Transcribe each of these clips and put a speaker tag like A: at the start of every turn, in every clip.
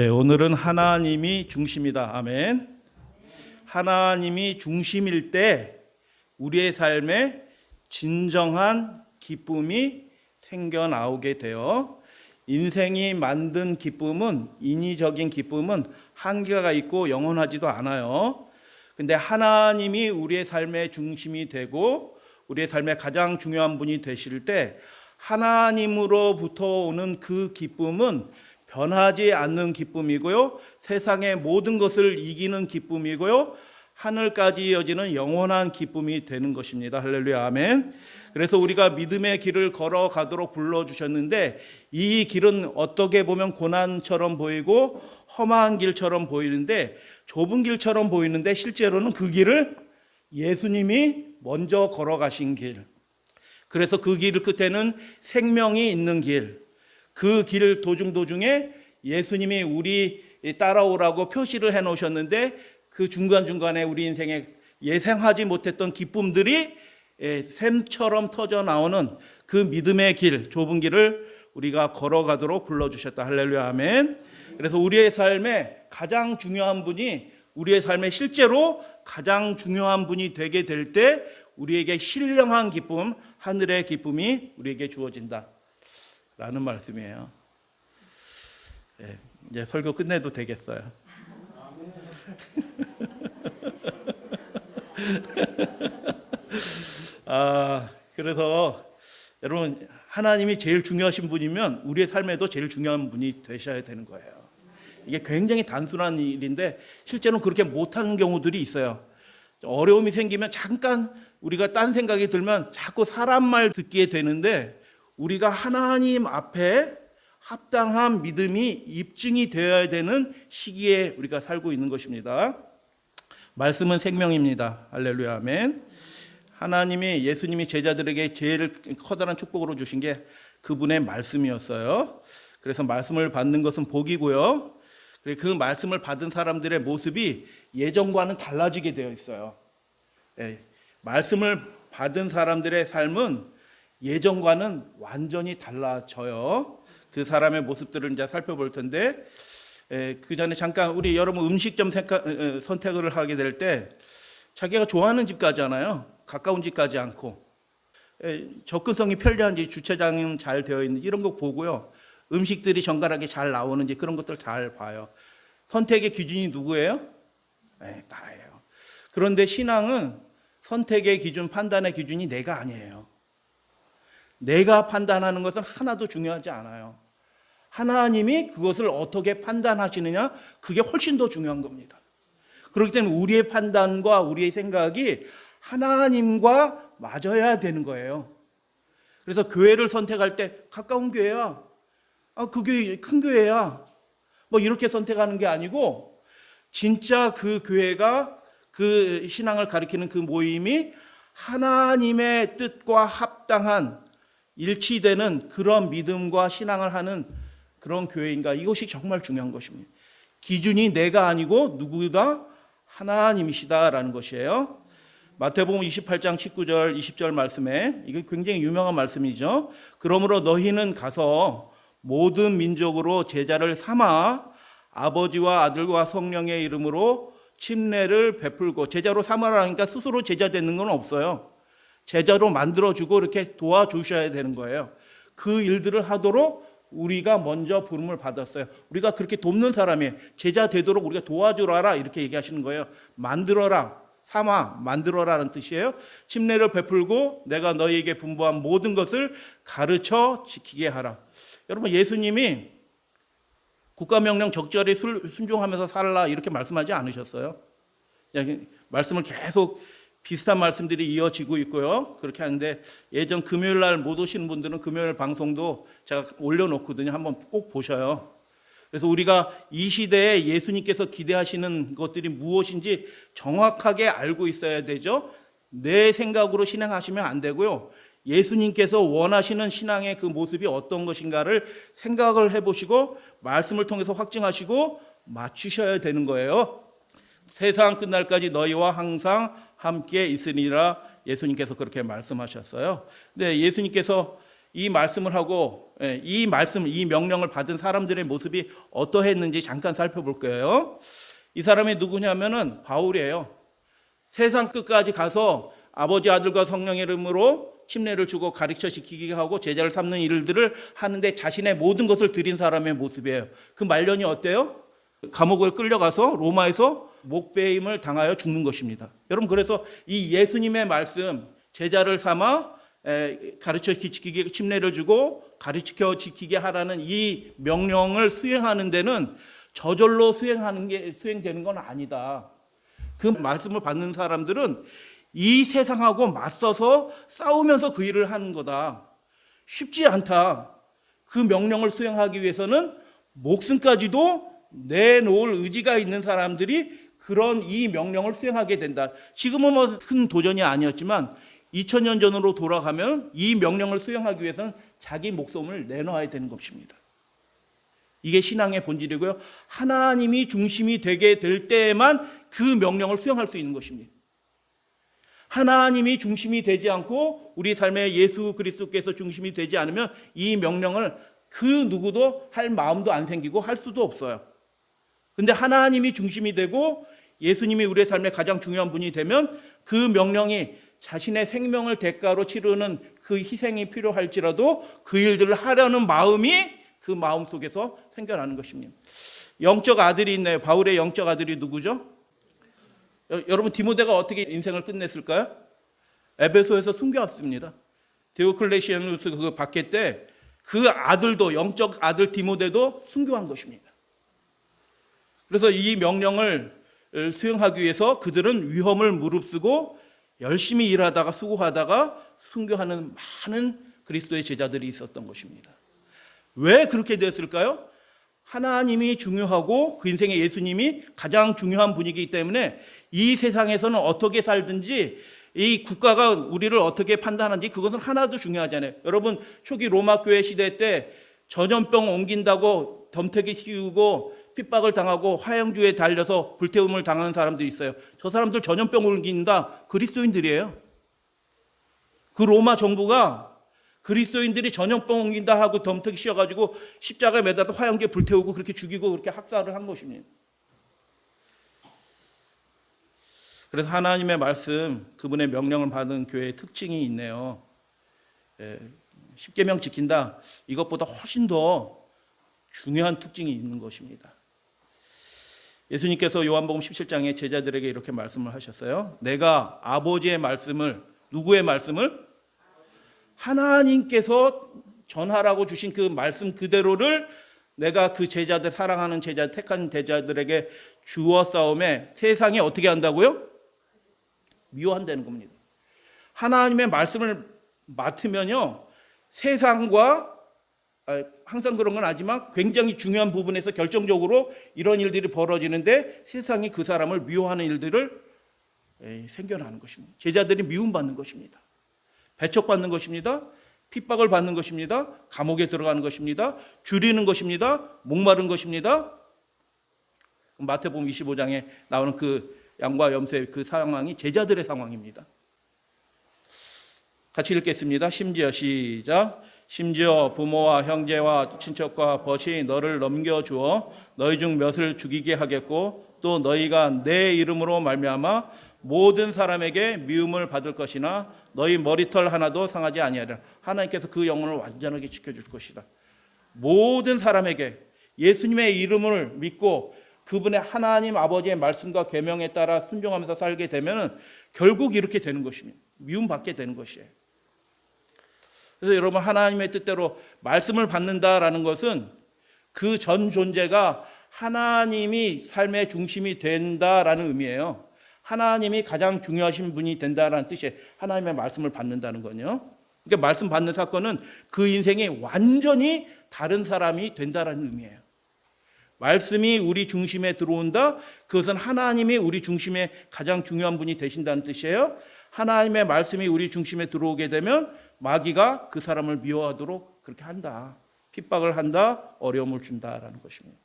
A: 오늘은 하나님이 중심이다. 아멘. 하나님이 중심일 때 우리의 삶에 진정한 기쁨이 생겨나오게 돼요. 인생이 만든 기쁨은, 인위적인 기쁨은 한계가 있고 영원하지도 않아요. 근데 하나님이 우리의 삶의 중심이 되고 우리의 삶의 가장 중요한 분이 되실 때 하나님으로부터 오는 그 기쁨은 변하지 않는 기쁨이고요, 세상의 모든 것을 이기는 기쁨이고요, 하늘까지 이어지는 영원한 기쁨이 되는 것입니다. 할렐루야, 아멘. 그래서 우리가 믿음의 길을 걸어가도록 불러주셨는데, 이 길은 어떻게 보면 고난처럼 보이고 험한 길처럼 보이는데, 좁은 길처럼 보이는데 실제로는 그 길을 예수님이 먼저 걸어가신 길, 그래서 그 길 끝에는 생명이 있는 길, 그 길 도중에 예수님이 우리 따라오라고 표시를 해놓으셨는데, 그 중간중간에 우리 인생에 예상하지 못했던 기쁨들이 샘처럼 터져 나오는 그 믿음의 길, 좁은 길을 우리가 걸어가도록 불러주셨다. 할렐루야, 아멘. 그래서 우리의 삶에 가장 중요한 분이, 우리의 삶에 실제로 가장 중요한 분이 되게 될 때 우리에게 신령한 기쁨, 하늘의 기쁨이 우리에게 주어진다 라는 말씀이에요. 이제 설교 끝내도 되겠어요. 그래서 여러분, 하나님이 제일 중요하신 분이면 우리의 삶에도 제일 중요한 분이 되셔야 되는 거예요. 이게 굉장히 단순한 일인데 실제로는 그렇게 못하는 경우들이 있어요. 어려움이 생기면 잠깐 우리가 딴 생각이 들면 자꾸 사람 말 듣게 되는데, 우리가 하나님 앞에 합당한 믿음이 입증이 되어야 되는 시기에 우리가 살고 있는 것입니다. 말씀은 생명입니다. 할렐루야, 아멘. 하나님이, 예수님이 제자들에게 제일 커다란 축복으로 주신 게 그분의 말씀이었어요. 그래서 말씀을 받는 것은 복이고요, 그 말씀을 받은 사람들의 모습이 예전과는 달라지게 되어 있어요. 말씀을 받은 사람들의 삶은 예전과는 완전히 달라져요. 그 사람의 모습들을 이제 살펴볼 텐데, 그 전에 잠깐 우리 여러분 음식점 선택을 하게 될 때 자기가 좋아하는 집 가잖아요. 가까운 집 가지 않고, 접근성이 편리한지, 주차장은 잘 되어 있는지 이런 거 보고요, 음식들이 정갈하게 잘 나오는지 그런 것들 잘 봐요. 선택의 기준이 누구예요? 나예요. 그런데 신앙은 선택의 기준, 판단의 기준이 내가 아니에요. 내가 판단하는 것은 하나도 중요하지 않아요. 하나님이 그것을 어떻게 판단하시느냐, 그게 훨씬 더 중요한 겁니다. 그렇기 때문에 우리의 판단과 우리의 생각이 하나님과 맞아야 되는 거예요. 그래서 교회를 선택할 때 가까운 교회야, 그 교회 큰 교회야, 뭐 이렇게 선택하는 게 아니고, 진짜 그 교회가, 그 신앙을 가리키는 그 모임이 하나님의 뜻과 합당한, 일치되는 그런 믿음과 신앙을 하는 그런 교회인가, 이것이 정말 중요한 것입니다. 기준이 내가 아니고 누구다? 하나님이시다라는 것이에요. 마태복음 28장 19절 20절 말씀에, 이게 굉장히 유명한 말씀이죠. 그러므로 너희는 가서 모든 민족으로 제자를 삼아 아버지와 아들과 성령의 이름으로 침례를 베풀고, 제자로 삼아라니까 스스로 제자 되는 건 없어요. 제자로 만들어주고 이렇게 도와주셔야 되는 거예요. 그 일들을 하도록 우리가 먼저 부름을 받았어요. 우리가 그렇게 돕는 사람이 제자 되도록 우리가 도와주라, 이렇게 얘기하시는 거예요. 만들어라, 삼아, 만들어라는 뜻이에요. 침례를 베풀고 내가 너희에게 분부한 모든 것을 가르쳐 지키게 하라. 여러분, 예수님이 국가명령 적절히 순종하면서 살라, 이렇게 말씀하지 않으셨어요? 말씀을 계속 비슷한 말씀들이 이어지고 있고요. 그렇게 하는데, 예전 금요일 날 못 오시는 분들은 금요일 방송도 제가 올려놓거든요. 한번 꼭 보셔요. 그래서 우리가 이 시대에 예수님께서 기대하시는 것들이 무엇인지 정확하게 알고 있어야 되죠. 내 생각으로 신앙하시면 안 되고요, 예수님께서 원하시는 신앙의 그 모습이 어떤 것인가를 생각을 해보시고 말씀을 통해서 확증하시고 맞추셔야 되는 거예요. 세상 끝날까지 너희와 항상 함께 있으리라, 예수님께서 그렇게 말씀하셨어요. 근데 예수님께서 이 말씀을 하고 이 명령을 받은 사람들의 모습이 어떠했는지 잠깐 살펴볼 거예요. 이 사람이 누구냐면은 바울이에요. 세상 끝까지 가서 아버지, 아들과 성령의 이름으로 침례를 주고 가르쳐 지키게 하고 제자를 삼는 일들을 하는데 자신의 모든 것을 드린 사람의 모습이에요. 그 말년이 어때요? 감옥을 끌려가서 로마에서 목베임을 당하여 죽는 것입니다. 여러분, 그래서 이 예수님의 말씀, 제자를 삼아 가르쳐 지키게, 침례를 주고 가르쳐 지키게 하라는 이 명령을 수행하는 데는 저절로 수행되는 건 아니다. 그 말씀을 받는 사람들은 이 세상하고 맞서서 싸우면서 그 일을 하는 거다. 쉽지 않다. 그 명령을 수행하기 위해서는 목숨까지도 내놓을 의지가 있는 사람들이 그런 이 명령을 수행하게 된다. 지금은 뭐 큰 도전이 아니었지만 2000년 전으로 돌아가면 이 명령을 수행하기 위해서는 자기 목숨을 내놓아야 되는 것입니다. 이게 신앙의 본질이고요. 하나님이 중심이 되게 될 때에만 그 명령을 수행할 수 있는 것입니다. 하나님이 중심이 되지 않고 우리 삶에 예수 그리스도께서 중심이 되지 않으면 이 명령을 그 누구도 할 마음도 안 생기고 할 수도 없어요. 근데 하나님이 중심이 되고 예수님이 우리의 삶의 가장 중요한 분이 되면 그 명령이 자신의 생명을 대가로 치르는 그 희생이 필요할지라도 그 일들을 하려는 마음이 그 마음 속에서 생겨나는 것입니다. 영적 아들이 있네요. 바울의 영적 아들이 누구죠? 여러분, 디모데가 어떻게 인생을 끝냈을까요? 에베소에서 순교했습니다. 디오클레시아누스 그 박해 때 그 아들도, 영적 아들 디모데도 순교한 것입니다. 그래서 이 명령을 수행하기 위해서 그들은 위험을 무릅쓰고 열심히 일하다가 수고하다가 순교하는 많은 그리스도의 제자들이 있었던 것입니다. 왜 그렇게 되었을까요? 하나님이 중요하고 그 인생에 예수님이 가장 중요한 분이기 때문에 이 세상에서는 어떻게 살든지 이 국가가 우리를 어떻게 판단하는지 그것은 하나도 중요하지 않아요. 여러분, 초기 로마 교회 시대 때 전염병 옮긴다고 덤태기 씌우고 핍박을 당하고 화형주에 달려서 불태움을 당하는 사람들이 있어요. 저 사람들 전염병 옮긴다 그리스도인들이에요. 그 로마 정부가 그리스도인들이 전염병 옮긴다 하고 덤태기 씌워가지고 십자가에 매달아서 화형주에 불태우고 그렇게 죽이고 그렇게 학살을 한 것입니다. 그래서 하나님의 말씀, 그분의 명령을 받은 교회의 특징이 있네요. 십계명 지킨다. 이것보다 훨씬 더 중요한 특징이 있는 것입니다. 예수님께서 요한복음 17장에 제자들에게 이렇게 말씀을 하셨어요. 내가 아버지의 말씀을, 누구의 말씀을? 하나님께서 전하라고 주신 그 말씀 그대로를 내가 그 제자들, 사랑하는 제자, 택한 제자들에게 주었사오매 세상이 어떻게 한다고요? 미워한다는 겁니다. 하나님의 말씀을 맡으면요, 세상과 항상 그런 건 아니지만 굉장히 중요한 부분에서 결정적으로 이런 일들이 벌어지는데 세상이 그 사람을 미워하는 일들을 생겨나는 것입니다. 제자들이 미움받는 것입니다. 배척받는 것입니다. 핍박을 받는 것입니다. 감옥에 들어가는 것입니다. 줄이는 것입니다. 목마른 것입니다. 마태복음 25장에 나오는 그 양과 염소의 그 상황이 제자들의 상황입니다. 같이 읽겠습니다. 심지어 시작. 심지어 부모와 형제와 친척과 벗이 너를 넘겨주어 너희 중 몇을 죽이게 하겠고 또 너희가 내 이름으로 말미암아 모든 사람에게 미움을 받을 것이나 너희 머리털 하나도 상하지 아니하리라. 하나님께서 그 영혼을 완전하게 지켜줄 것이다. 모든 사람에게 예수님의 이름을 믿고 그분의 하나님 아버지의 말씀과 계명에 따라 순종하면서 살게 되면 결국 이렇게 되는 것입니다. 미움받게 되는 것이에요. 그래서 여러분, 하나님의 뜻대로 말씀을 받는다라는 것은 그 전 존재가 하나님이 삶의 중심이 된다라는 의미예요. 하나님이 가장 중요하신 분이 된다라는 뜻이에요. 하나님의 말씀을 받는다는 건요. 그러니까 말씀 받는 사건은 그 인생이 완전히 다른 사람이 된다라는 의미예요. 말씀이 우리 중심에 들어온다. 그것은 하나님이 우리 중심에 가장 중요한 분이 되신다는 뜻이에요. 하나님의 말씀이 우리 중심에 들어오게 되면 마귀가 그 사람을 미워하도록 그렇게 한다. 핍박을 한다. 어려움을 준다라는 것입니다.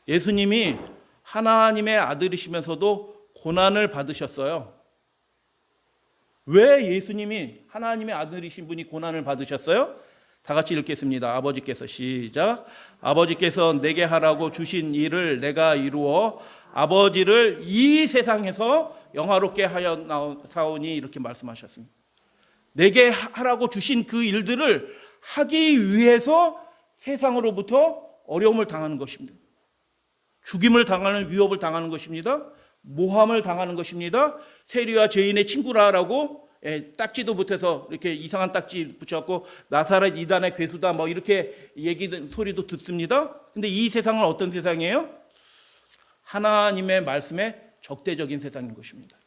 A: 예수님이 하나님의 아들이시면서도 고난을 받으셨어요. 왜 예수님이 하나님의 아들이신 분이 고난을 받으셨어요? 다 같이 읽겠습니다. 아버지께서 시작. 아버지께서 내게 하라고 주신 일을 내가 이루어 아버지를 이 세상에서 영화롭게 하여 사오니 이렇게 말씀하셨습니다. 내게 하라고 주신 그 일들을 하기 위해서 세상으로부터 어려움을 당하는 것입니다. 죽임을 당하는 위협을 당하는 것입니다. 모함을 당하는 것입니다. 세리와 죄인의 친구라라고 딱지도 못해서 이렇게 이상한 딱지 붙여갖고 나사렛 이단의 괴수다 뭐 이렇게 소리도 듣습니다. 근데 이 세상은 어떤 세상이에요? 하나님의 말씀에 적대적인 세상인 것입니다.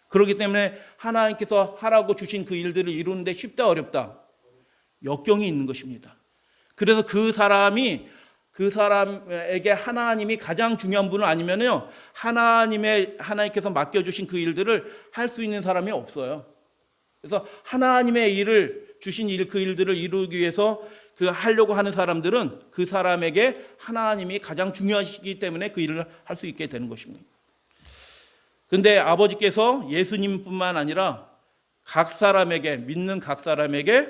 A: 그렇기 때문에 하나님께서 하라고 주신 그 일들을 이루는데 쉽다 어렵다? 역경이 있는 것입니다. 그래서 그 사람에게 하나님이 가장 중요한 분은 아니면요, 하나님께서 맡겨주신 그 일들을 할 수 있는 사람이 없어요. 그래서 하나님의 주신 그 일들을 이루기 위해서 하려고 하는 사람들은 그 사람에게 하나님이 가장 중요하시기 때문에 그 일을 할 수 있게 되는 것입니다. 그런데 아버지께서 예수님뿐만 아니라 믿는 각 사람에게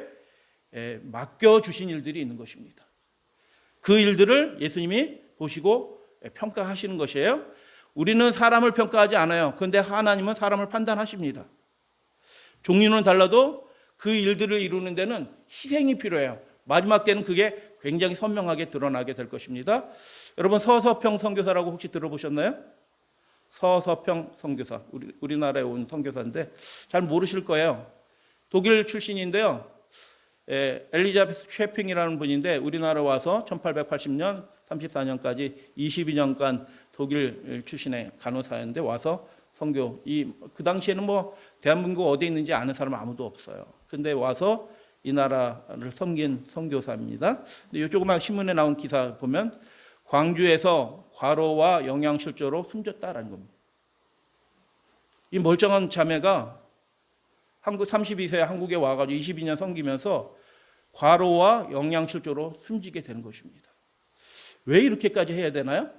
A: 맡겨주신 일들이 있는 것입니다. 그 일들을 예수님이 보시고 평가하시는 것이에요. 우리는 사람을 평가하지 않아요. 그런데 하나님은 사람을 판단하십니다. 종류는 달라도 그 일들을 이루는 데는 희생이 필요해요. 마지막 때는 그게 굉장히 선명하게 드러나게 될 것입니다. 여러분 서서평 선교사라고 혹시 들어보셨나요? 서서평 선교사, 우리나라에 온 선교사인데 잘 모르실 거예요. 독일 출신인데요. 엘리자베스 쉐핑이라는 분인데 우리나라 와서 1880년 34년까지 22년간 독일 출신의 간호사였는데 와서 선교, 그 당시에는 뭐 대한민국 어디에 있는지 아는 사람 아무도 없어요. 근데 와서 이 나라를 섬긴 선교사입니다. 근데 이 조그만 신문에 나온 기사 보면 광주에서 과로와 영양실조로 숨졌다라는 겁니다. 이 멀쩡한 자매가 32세 한국에 와가지고 22년 섬기면서 과로와 영양실조로 숨지게 되는 것입니다. 왜 이렇게까지 해야 되나요?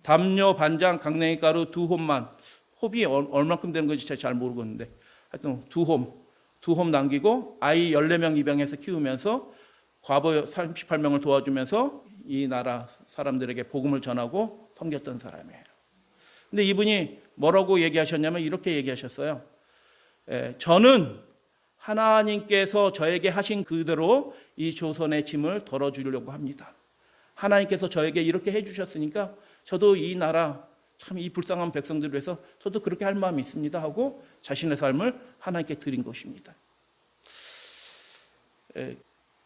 A: 담요, 반장, 강냉이 가루 2홈만, 홈이 얼마큼 되는 건지 제가 잘 모르겠는데 하여튼 2홈 남기고 아이 14명 입양해서 키우면서 과부 38명을 도와주면서 이 나라 사람들에게 복음을 전하고 섬겼던 사람이에요. 근데 이분이 뭐라고 얘기하셨냐면 이렇게 얘기하셨어요. 저는 하나님께서 저에게 하신 그대로 이 조선의 짐을 덜어주려고 합니다. 하나님께서 저에게 이렇게 해주셨으니까 저도 이 나라 참 이 불쌍한 백성들을 위해서 저도 그렇게 할 마음이 있습니다 하고 자신의 삶을 하나님께 드린 것입니다.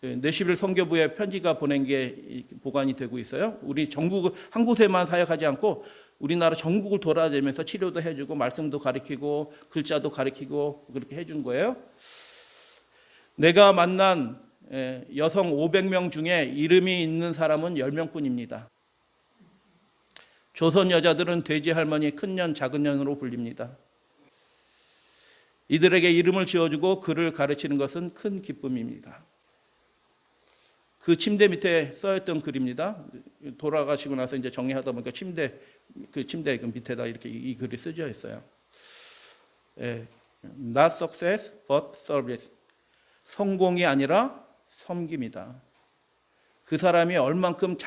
A: 내시빌 선교부에 편지가 보낸 게 보관이 되고 있어요. 우리 전국을 한 곳에만 사역하지 않고 우리나라 전국을 돌아다니면서 치료도 해주고 말씀도 가르치고 글자도 가르치고 그렇게 해준 거예요. 내가 만난 여성 500명 중에 이름이 있는 사람은 10명뿐입니다. 조선 여자들은 돼지 할머니, 큰 년, 작은 년으로 불립니다. 이들에게 이름을 지어주고 글을 가르치는 것은 큰 기쁨입니다. 그 침대 밑에 써있던 글입니다. 돌아가시고 나서 이제 정리하다 보니까 침대 그 밑에다 이렇게 이 글이 쓰여 있어요. Not success, but service. 성공이 아니라 섬김이다. 그 사람이 얼만큼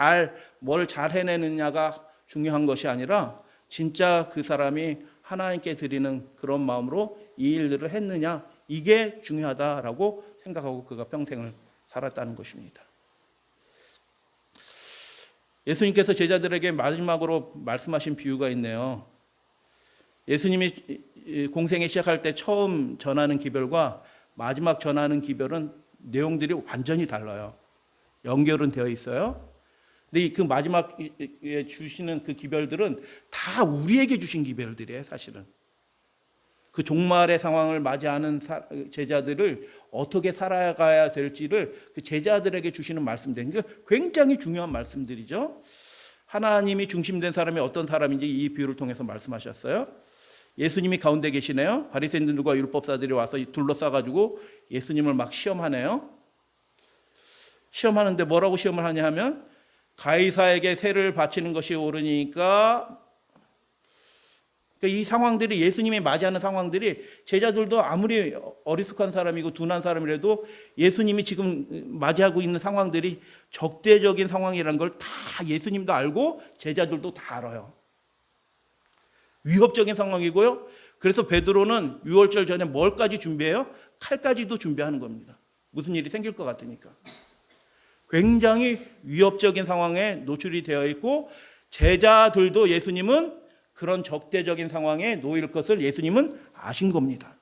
A: 뭘 잘 해내느냐가 중요한 것이 아니라 진짜 그 사람이 하나님께 드리는 그런 마음으로 이 일들을 했느냐, 이게 중요하다라고 생각하고 그가 평생을 살았다는 것입니다. 예수님께서 제자들에게 마지막으로 말씀하신 비유가 있네요. 예수님이 공생에 시작할 때 처음 전하는 기별과 마지막 전하는 기별은 내용들이 완전히 달라요. 연결은 되어 있어요. 근데 그 마지막에 주시는 그 기별들은 다 우리에게 주신 기별들이에요, 사실은. 그 종말의 상황을 맞이하는 제자들을 어떻게 살아가야 될지를 그 제자들에게 주시는 말씀들. 그러니까 굉장히 중요한 말씀들이죠. 하나님이 중심된 사람이 어떤 사람인지 이 비유를 통해서 말씀하셨어요. 예수님이 가운데 계시네요. 바리새인들과 율법사들이 와서 둘러싸가지고 예수님을 막 시험하네요. 시험하는데 뭐라고 시험을 하냐 하면 가이사에게 세를 바치는 것이 옳으니까 그러니까 이 상황들이 예수님이 맞이하는 상황들이 제자들도 아무리 어리숙한 사람이고 둔한 사람이라도 예수님이 지금 맞이하고 있는 상황들이 적대적인 상황이라는 걸 다 예수님도 알고 제자들도 다 알아요. 위협적인 상황이고요. 그래서 베드로는 유월절 전에 뭘까지 준비해요? 칼까지도 준비하는 겁니다. 무슨 일이 생길 것 같으니까. 굉장히 위협적인 상황에 노출이 되어 있고 제자들도 예수님은 그런 적대적인 상황에 놓일 것을 예수님은 아신 겁니다.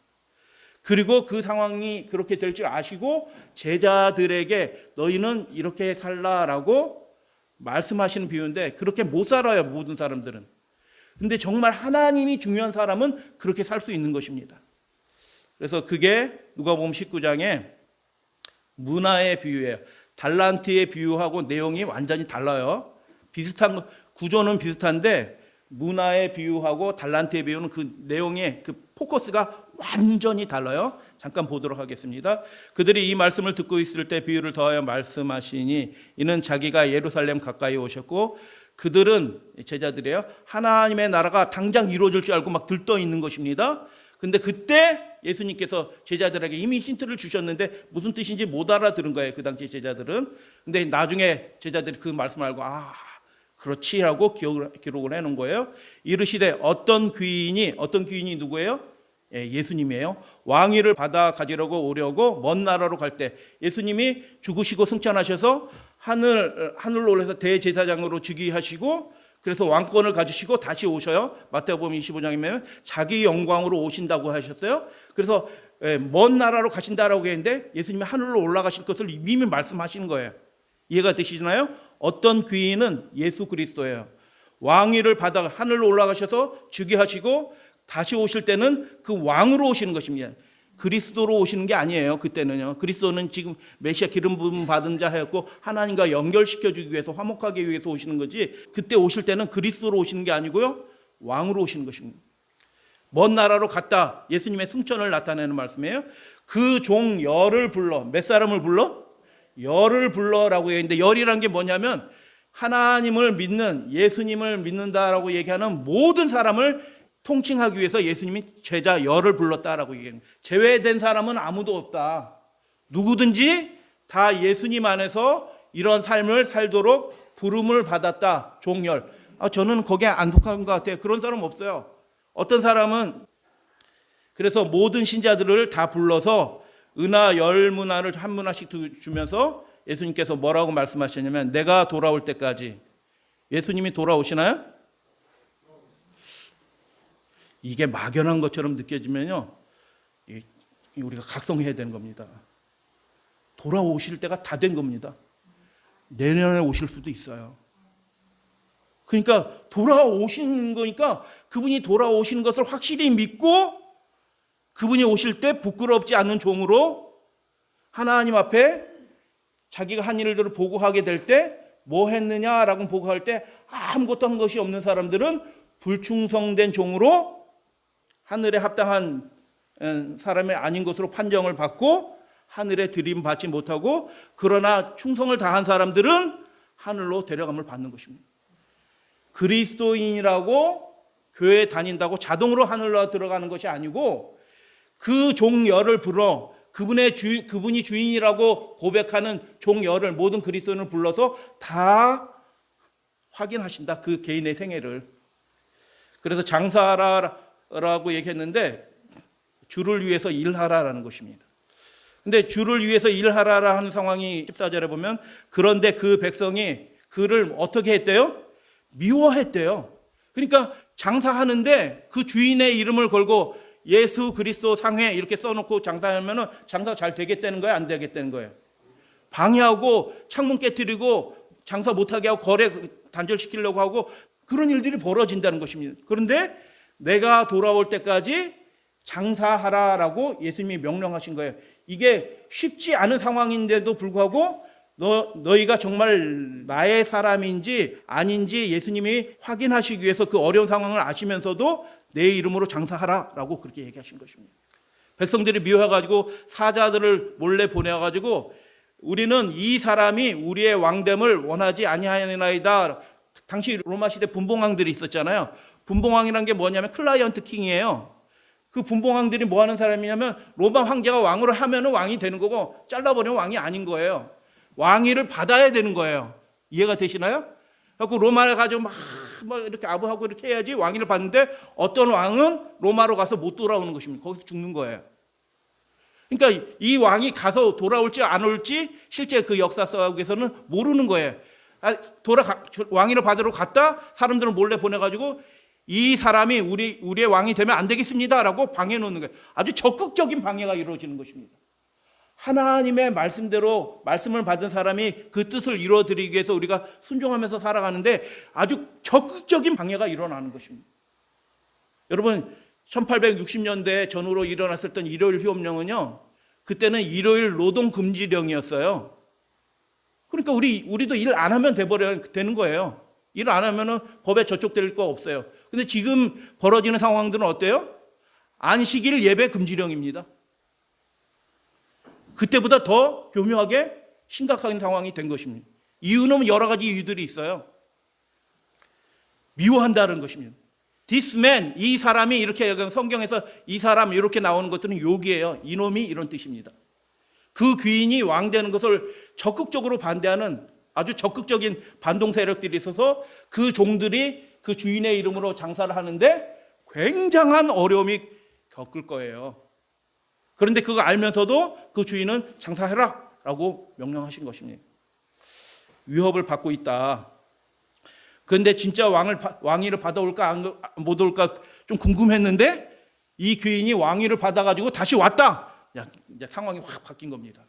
A: 그리고 그 상황이 그렇게 될 줄 아시고 제자들에게 너희는 이렇게 살라라고 말씀하시는 비유인데 그렇게 못 살아요, 모든 사람들은. 근데 정말 하나님이 중요한 사람은 그렇게 살 수 있는 것입니다. 그래서 그게 누가복음 19장에 문화의 비유예요. 달란트의 비유하고 내용이 완전히 달라요. 비슷한 구조는 비슷한데 문화의 비유하고 달란트의 비유는 그 내용의 그 포커스가 완전히 달라요. 잠깐 보도록 하겠습니다. 그들이 이 말씀을 듣고 있을 때 비유를 더하여 말씀하시니 이는 자기가 예루살렘 가까이 오셨고 그들은 제자들이에요. 하나님의 나라가 당장 이루어질 줄 알고 막 들떠 있는 것입니다. 근데 그때 예수님께서 제자들에게 이미 힌트를 주셨는데 무슨 뜻인지 못 알아들은 거예요. 그 당시 제자들은. 근데 나중에 제자들이 그 말씀을 알고 그렇지라고 기록을 해놓은 거예요. 이르시되 어떤 귀인이 누구예요? 예수님이에요. 왕위를 받아 가지려고 오려고 먼 나라로 갈 때 예수님이 죽으시고 승천하셔서 하늘로 올라서 대제사장으로 즉위하시고 그래서 왕권을 가지시고 다시 오셔요. 마태복음 25장이면 자기 영광으로 오신다고 하셨어요. 그래서 먼 나라로 가신다라고 했는데 예수님이 하늘로 올라가실 것을 이미 말씀하시는 거예요. 이해가 되시나요? 어떤 귀인은 예수 그리스도예요. 왕위를 받아 하늘로 올라가셔서 즉위하시고 다시 오실 때는 그 왕으로 오시는 것입니다. 그리스도로 오시는 게 아니에요. 그때는요. 그리스도는 지금 메시아 기름 부음 받은 자 하였고 하나님과 연결시켜 주기 위해서 화목하기 위해서 오시는 거지. 그때 오실 때는 그리스도로 오시는 게 아니고요. 왕으로 오시는 것입니다. 먼 나라로 갔다. 예수님의 승천을 나타내는 말씀이에요. 그 종 열을 불러. 몇 사람을 불러? 열을 불러라고 얘기했는데 열이란 게 뭐냐면 하나님을 믿는 예수님을 믿는다라고 얘기하는 모든 사람을 통칭하기 위해서 예수님이 제자 열을 불렀다라고 얘기합니다. 제외된 사람은 아무도 없다. 누구든지 다 예수님 안에서 이런 삶을 살도록 부름을 받았다. 종열. 저는 거기에 안 속한 것 같아요. 그런 사람 없어요. 어떤 사람은 그래서 모든 신자들을 다 불러서 은하 열 문화를 한 문화씩 주면서 예수님께서 뭐라고 말씀하셨냐면 내가 돌아올 때까지. 예수님이 돌아오시나요? 이게 막연한 것처럼 느껴지면요, 우리가 각성해야 되는 겁니다. 돌아오실 때가 다 된 겁니다. 내년에 오실 수도 있어요. 그러니까 돌아오시는 거니까 그분이 돌아오시는 것을 확실히 믿고 그분이 오실 때 부끄럽지 않는 종으로 하나님 앞에 자기가 한 일들을 보고하게 될 때 뭐 했느냐라고 보고할 때 아무것도 한 것이 없는 사람들은 불충성된 종으로 하늘에 합당한 사람이 아닌 것으로 판정을 받고 하늘에 들임받지 못하고 그러나 충성을 다한 사람들은 하늘로 데려감을 받는 것입니다. 그리스도인이라고 교회에 다닌다고 자동으로 하늘로 들어가는 것이 아니고 그 종열을 불러 그분이 주인이라고 고백하는 종열을 모든 그리스도인을 불러서 다 확인하신다. 그 개인의 생애를. 그래서 장사하라라고 얘기했는데 주를 위해서 일하라라는 것입니다. 근데 주를 위해서 일하라라 하는 상황이 14절에 보면 그런데 그 백성이 그를 어떻게 했대요? 미워했대요. 그러니까 장사하는데 그 주인의 이름을 걸고 예수 그리스도 상회 이렇게 써놓고 장사하면 장사 잘 되겠다는 거예요? 안 되겠다는 거예요? 방해하고 창문 깨트리고 장사 못하게 하고 거래 단절시키려고 하고 그런 일들이 벌어진다는 것입니다. 그런데 내가 돌아올 때까지 장사하라라고 예수님이 명령하신 거예요. 이게 쉽지 않은 상황인데도 불구하고 너희가 정말 나의 사람인지 아닌지 예수님이 확인하시기 위해서 그 어려운 상황을 아시면서도 내 이름으로 장사하라라고 그렇게 얘기하신 것입니다. 백성들이 미워해가지고 사자들을 몰래 보내가지고 우리는 이 사람이 우리의 왕됨을 원하지 아니하나이다. 당시 로마 시대 분봉왕들이 있었잖아요. 분봉왕이란 게 뭐냐면 클라이언트 킹이에요. 그 분봉왕들이 뭐 하는 사람이냐면 로마 황제가 왕으로 하면은 왕이 되는 거고 잘라버리면 왕이 아닌 거예요. 왕위를 받아야 되는 거예요. 이해가 되시나요? 그래서 로마를 가지고 막 이렇게 아부하고 이렇게 해야지 왕위를 받는데 어떤 왕은 로마로 가서 못 돌아오는 것입니다. 거기서 죽는 거예요. 그러니까 이 왕이 가서 돌아올지 안 올지 실제 그 역사 속에서는 모르는 거예요. 왕위를 받으러 갔다 사람들을 몰래 보내가지고 이 사람이 우리의 왕이 되면 안 되겠습니다라고 방해 놓는 거예요. 아주 적극적인 방해가 이루어지는 것입니다. 하나님의 말씀대로 말씀을 받은 사람이 그 뜻을 이루어드리기 위해서 우리가 순종하면서 살아가는데 아주 적극적인 방해가 일어나는 것입니다. 여러분 1860년대 전후로 일어났을 때 일요일 휴업령은요, 그때는 일요일 노동금지령이었어요. 그러니까 우리도 일 안 하면 되는 거예요. 일 안 하면은 법에 저촉될 거 없어요. 근데 지금 벌어지는 상황들은 어때요? 안식일 예배 금지령입니다. 그때보다 더 교묘하게 심각한 상황이 된 것입니다. 이유는 여러 가지 이유들이 있어요. 미워한다는 것입니다. This man, 이 사람이 이렇게 성경에서 이 사람 이렇게 나오는 것들은 욕이에요. 이놈이 이런 뜻입니다. 그 귀인이 왕 되는 것을 적극적으로 반대하는 아주 적극적인 반동 세력들이 있어서 그 종들이 그 주인의 이름으로 장사를 하는데 굉장한 어려움이 겪을 거예요. 그런데 그거 알면서도 그 주인은 장사해라 라고 명령하신 것입니다. 위협을 받고 있다. 그런데 진짜 왕위를 받아올까 못 올까 좀 궁금했는데 이 귀인이 왕위를 받아가지고 다시 왔다. 이제 상황이 확 바뀐 겁니다.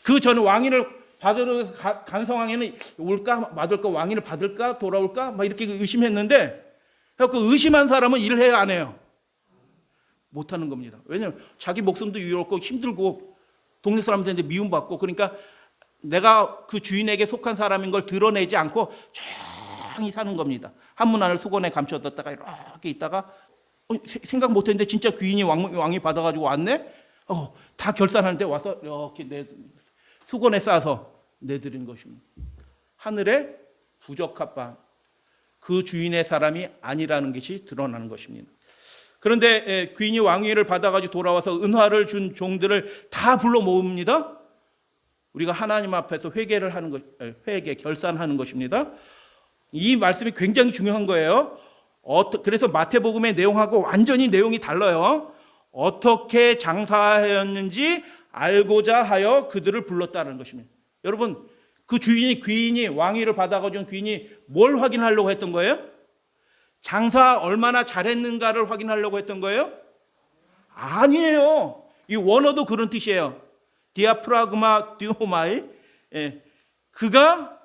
A: 그 전에 왕위를 받으러 간 상황에는 올까 말까, 왕위를 받을까 돌아올까 막 이렇게 의심했는데 그 의심한 사람은 일을 해야 안 해요? 못하는 겁니다. 왜냐하면 자기 목숨도 유롭고 힘들고 동네 사람들한테 미움받고, 그러니까 내가 그 주인에게 속한 사람인 걸 드러내지 않고 조용히 사는 겁니다. 한문 안을 수건에 감춰뒀다가 이렇게 있다가 생각 못했는데 진짜 귀인이 왕이 받아가지고 왔네. 다 결산하는데 와서 이렇게 수건에 싸서 내드린 것입니다. 하늘의 부적합 바, 그 주인의 사람이 아니라는 것이 드러나는 것입니다. 그런데 귀인이 왕위를 받아가지고 돌아와서 은화를 준 종들을 다 불러 모읍니다. 우리가 하나님 앞에서 회개를 하는 것, 결산하는 것입니다. 이 말씀이 굉장히 중요한 거예요. 그래서 마태복음의 내용하고 완전히 내용이 달라요. 어떻게 장사하였는지 알고자 하여 그들을 불렀다는 것입니다. 여러분, 그 귀인이 왕위를 받아가지고 귀인이 뭘 확인하려고 했던 거예요? 장사 얼마나 잘했는가를 확인하려고 했던 거예요? 아니에요. 이 원어도 그런 뜻이에요. 디아프라그마 디오마이. 그가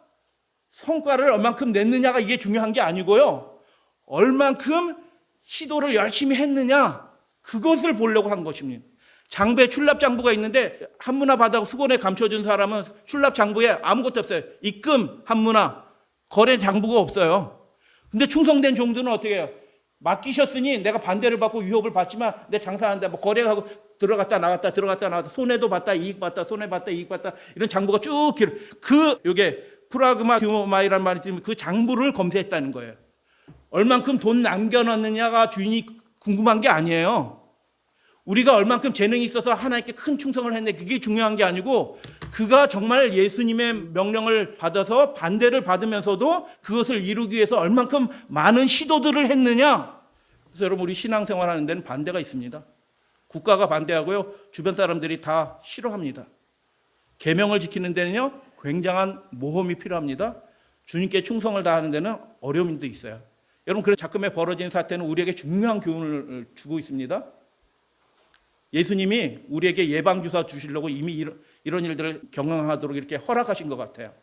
A: 성과를 얼만큼 냈느냐가 이게 중요한 게 아니고요. 얼만큼 시도를 열심히 했느냐, 그것을 보려고 한 것입니다. 장부에 출납장부가 있는데 한문화 받아 수건에 감춰준 사람은 출납장부에 아무것도 없어요. 입금, 한문화, 거래 장부가 없어요. 근데 충성된 종들은 어떻게 해요? 맡기셨으니 내가 반대를 받고 위협을 받지만 내 장사하는데 뭐 거래하고 들어갔다 나갔다 손해도 봤다 이익 봤다 손해 봤다 이익 봤다 이런 장부가 쭉 요게 프라그마 듀마이란 말이 있지만 그 장부를 검색했다는 거예요. 얼만큼 돈 남겨놨느냐가 주인이 궁금한 게 아니에요. 우리가 얼만큼 재능이 있어서 하나님께 큰 충성을 했네, 그게 중요한 게 아니고 그가 정말 예수님의 명령을 받아서 반대를 받으면서도 그것을 이루기 위해서 얼만큼 많은 시도들을 했느냐. 그래서 여러분, 우리 신앙생활 하는 데는 반대가 있습니다. 국가가 반대하고요, 주변 사람들이 다 싫어합니다. 계명을 지키는 데는요 굉장한 모험이 필요합니다. 주님께 충성을 다하는 데는 어려움도 있어요. 여러분, 그래서 작금에 벌어진 사태는 우리에게 중요한 교훈을 주고 있습니다. 예수님이 우리에게 예방주사 주시려고 이미 이런 일들을 경험하도록 이렇게 허락하신 것 같아요.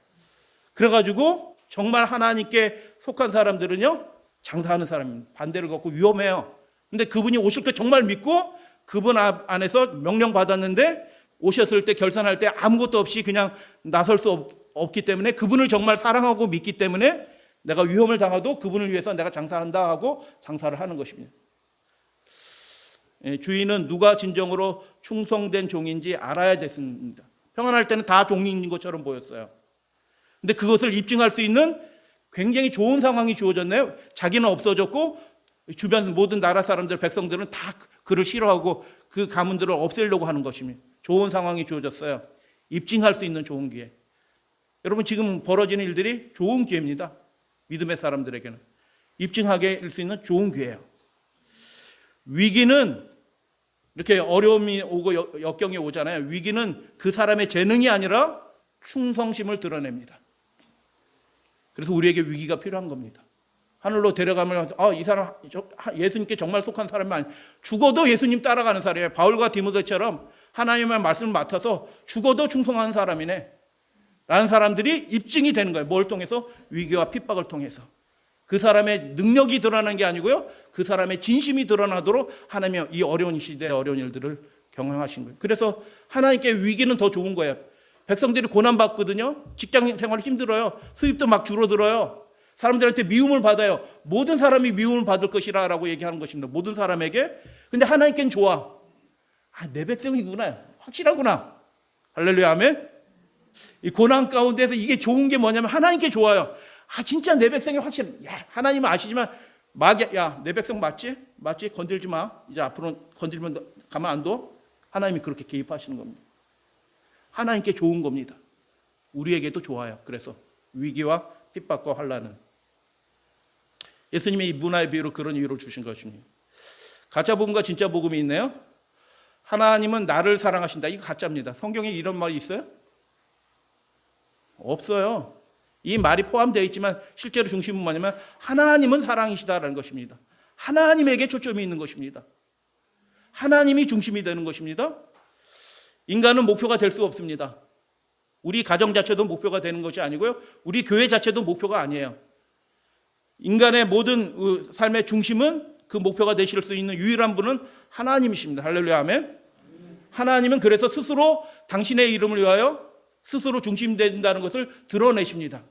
A: 그래가지고 정말 하나님께 속한 사람들은요 장사하는 사람입니다. 반대를 걷고 위험해요. 근데 그분이 오실 때 정말 믿고 그분 안에서 명령 받았는데 오셨을 때 결산할 때 아무것도 없이 그냥 나설 수 없기 때문에 그분을 정말 사랑하고 믿기 때문에 내가 위험을 당해도 그분을 위해서 내가 장사한다 하고 장사를 하는 것입니다. 주인은 누가 진정으로 충성된 종인지 알아야 됐습니다. 평안할 때는 다 종인 것처럼 보였어요. 근데 그것을 입증할 수 있는 굉장히 좋은 상황이 주어졌네요. 자기는 없어졌고 주변 모든 나라 사람들, 백성들은 다 그를 싫어하고 그 가문들을 없애려고 하는 것입니다. 좋은 상황이 주어졌어요. 입증할 수 있는 좋은 기회. 여러분, 지금 벌어지는 일들이 좋은 기회입니다. 믿음의 사람들에게는 입증하게 할 수 있는 좋은 기회예요. 위기는 이렇게 어려움이 오고 역경이 오잖아요. 위기는 그 사람의 재능이 아니라 충성심을 드러냅니다. 그래서 우리에게 위기가 필요한 겁니다. 하늘로 데려가면 이 사람 예수님께 정말 속한 사람이 아니, 죽어도 예수님 따라가는 사람이에요. 바울과 디모데처럼 하나님의 말씀을 맡아서 죽어도 충성하는 사람이네 라는 사람들이 입증이 되는 거예요. 뭘 통해서? 위기와 핍박을 통해서. 그 사람의 능력이 드러나는 게 아니고요, 그 사람의 진심이 드러나도록 하나님이 이 어려운 시대의 어려운 일들을 경영하신 거예요. 그래서 하나님께 위기는 더 좋은 거예요. 백성들이 고난받거든요. 직장 생활이 힘들어요. 수입도 막 줄어들어요. 사람들한테 미움을 받아요. 모든 사람이 미움을 받을 것이라 라고 얘기하는 것입니다. 모든 사람에게. 근데 하나님께는 좋아. 내 백성이구나. 확실하구나. 할렐루야, 아멘. 이 고난 가운데서 이게 좋은 게 뭐냐면 하나님께 좋아요. 진짜 내 백성이 확실해. 하나님은 아시지만 내 백성 맞지? 맞지? 건들지 마. 이제 앞으로 건들면 가만 안 둬. 하나님이 그렇게 개입하시는 겁니다. 하나님께 좋은 겁니다. 우리에게도 좋아요. 그래서 위기와 핍박과 환난은 예수님이 이 문화의 비유로 그런 이유를 주신 것입니다. 가짜 복음과 진짜 복음이 있네요. 하나님은 나를 사랑하신다. 이거 가짜입니다. 성경에 이런 말이 있어요? 없어요. 이 말이 포함되어 있지만 실제로 중심은 뭐냐면 하나님은 사랑이시다라는 것입니다. 하나님에게 초점이 있는 것입니다. 하나님이 중심이 되는 것입니다. 인간은 목표가 될 수 없습니다. 우리 가정 자체도 목표가 되는 것이 아니고요, 우리 교회 자체도 목표가 아니에요. 인간의 모든 삶의 중심은, 그 목표가 되실 수 있는 유일한 분은 하나님이십니다. 할렐루야, 아멘. 하나님은 그래서 스스로 당신의 이름을 위하여 스스로 중심된다는 것을 드러내십니다.